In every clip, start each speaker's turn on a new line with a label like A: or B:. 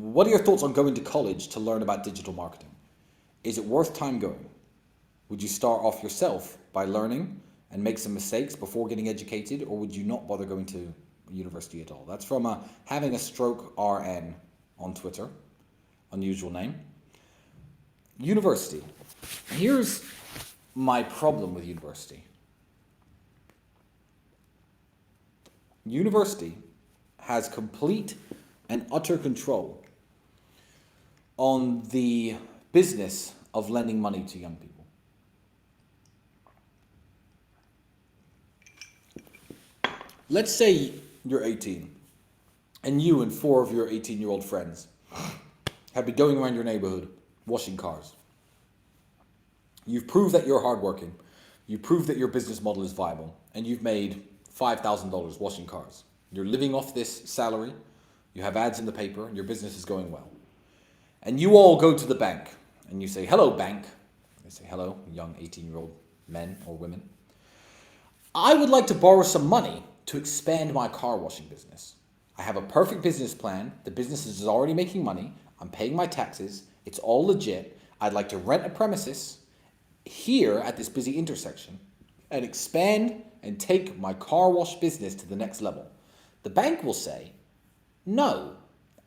A: What are your thoughts on going to college to learn about digital marketing? Is it worth time going? Would you start off yourself by learning and make some mistakes before getting educated, or would you not bother going to university at all? That's from having a stroke RN on Twitter, unusual name. University. Here's my problem with university. University has complete and utter control on the business of lending money to young people. Let's say you're 18 and you and four of your 18-year-old friends have been going around your neighborhood washing cars. You've proved that you're hardworking. You've proved that your business model is viable, and you've made $5,000 washing cars. You're living off this salary. You have ads in the paper, and your business is going well. And you all go to the bank, and you say, "Hello, bank." They say, "Hello, young 18-year-old men or women. I would like to borrow some money to expand my car washing business. I have a perfect business plan. The business is already making money. I'm paying my taxes. It's all legit. I'd like to rent a premises here at this busy intersection and expand and take my car wash business to the next level." The bank will say, "No,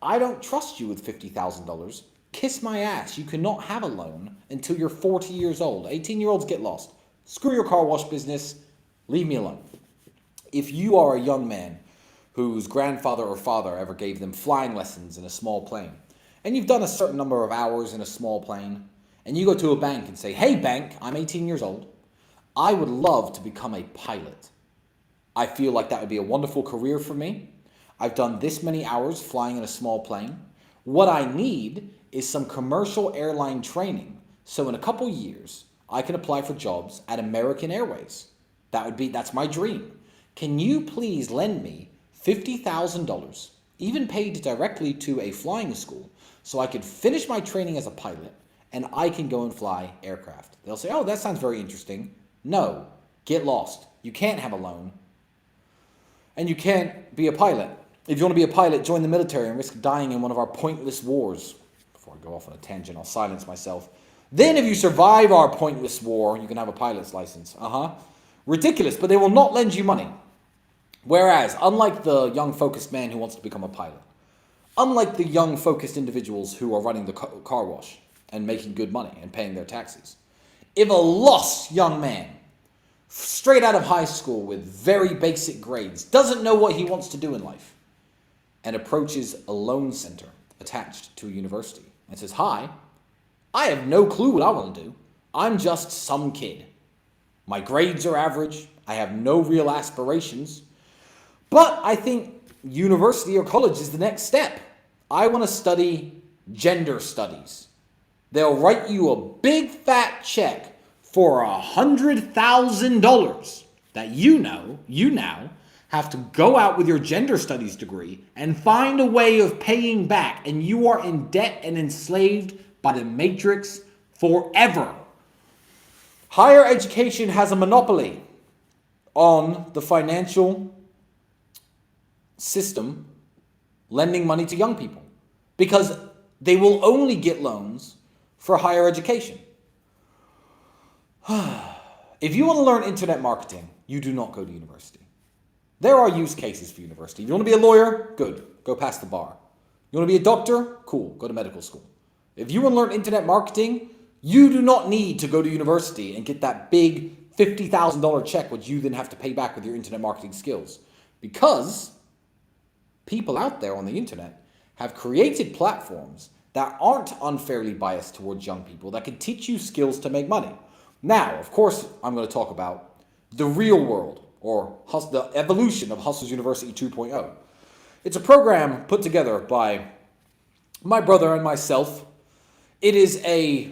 A: I don't trust you with $50,000. Kiss my ass. You cannot have a loan until you're 40 years old. 18-year-olds get lost. Screw your car wash business. Leave me alone." If you are a young man whose grandfather or father ever gave them flying lessons in a small plane, and you've done a certain number of hours in a small plane, and you go to a bank and say, "Hey bank, I'm 18 years old. I would love to become a pilot. I feel like that would be a wonderful career for me. I've done this many hours flying in a small plane. What I need is some commercial airline training, so in a couple years, I can apply for jobs at American Airways. That's my dream. Can you please lend me $50,000, even paid directly to a flying school, so I could finish my training as a pilot and I can go and fly aircraft?" They'll say, "Oh, that sounds very interesting." No, get lost. You can't have a loan. And you can't be a pilot. If you want to be a pilot, join the military and risk dying in one of our pointless wars. Before I go off on a tangent, I'll silence myself. Then if you survive our pointless war, you can have a pilot's license. Ridiculous, but they will not lend you money. Whereas, unlike the young focused man who wants to become a pilot, unlike the young focused individuals who are running the car wash and making good money and paying their taxes, if a lost young man, straight out of high school with very basic grades, doesn't know what he wants to do in life, and approaches a loan center attached to a university and says, "Hi, I have no clue what I want to do. I'm just some kid. My grades are average. I have no real aspirations. But I think university or college is the next step. I want to study gender studies." They'll write you a big fat check for $100,000 that you now have to go out with your gender studies degree and find a way of paying back, and you are in debt and enslaved by the matrix forever. Higher education has a monopoly on the financial system lending money to young people because they will only get loans for higher education. If you want to learn internet marketing, you do not go to university. There are use cases for university. If you want to be a lawyer, good, go pass the bar. You want to be a doctor? Cool, go to medical school. If you want to learn internet marketing, you do not need to go to university and get that big $50,000 check, which you then have to pay back with your internet marketing skills. Because people out there on the internet have created platforms that aren't unfairly biased towards young people that can teach you skills to make money. Now, of course, I'm going to talk about the real world, or the evolution of Hustlers University 2.0. It's a program put together by my brother and myself. It is a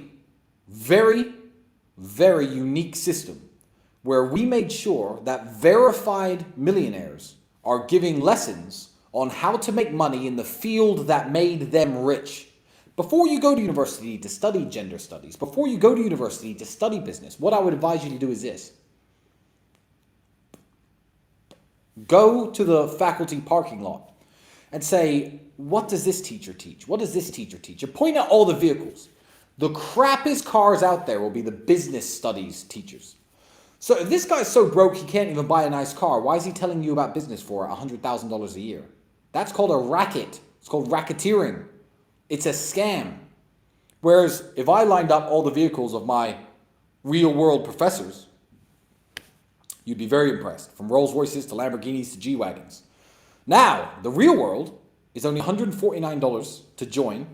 A: very, very unique system where we made sure that verified millionaires are giving lessons on how to make money in the field that made them rich. Before you go to university to study gender studies, before you go to university to study business, what I would advise you to do is this. Go to the faculty parking lot and say, what does this teacher teach? What does this teacher teach? And point out all the vehicles. The crappiest cars out there will be the business studies teachers. So if this guy's so broke he can't even buy a nice car, why is he telling you about business for $100,000 a year? That's called a racket. It's called racketeering. It's a scam. Whereas if I lined up all the vehicles of my real world professors, you'd be very impressed. From Rolls Royces to Lamborghinis to G-Wagons. Now, the real world is only $149 to join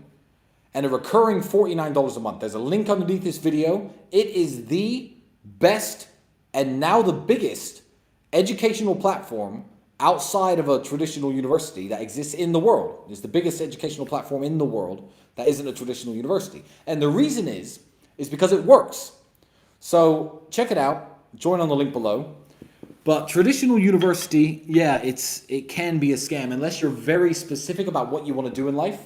A: and a recurring $49 a month. There's a link underneath this video. It is the best and now the biggest educational platform outside of a traditional university that exists in the world. It's the biggest educational platform in the world that isn't a traditional university. And the reason is because it works. So check it out. Join on the link below. But traditional university, yeah, it can be a scam unless you're very specific about what you want to do in life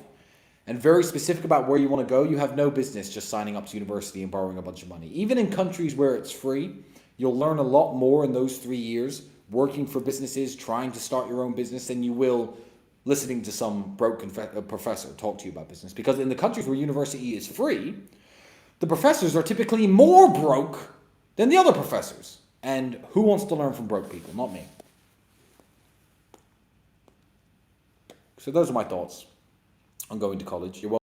A: and very specific about where you want to go. You have no business just signing up to university and borrowing a bunch of money. Even in countries where it's free, you'll learn a lot more in those 3 years working for businesses, trying to start your own business than you will listening to some broke professor talk to you about business. Because in the countries where university is free, the professors are typically more broke than the other professors. And who wants to learn from broke people? Not me. So those are my thoughts on going to college. You're welcome.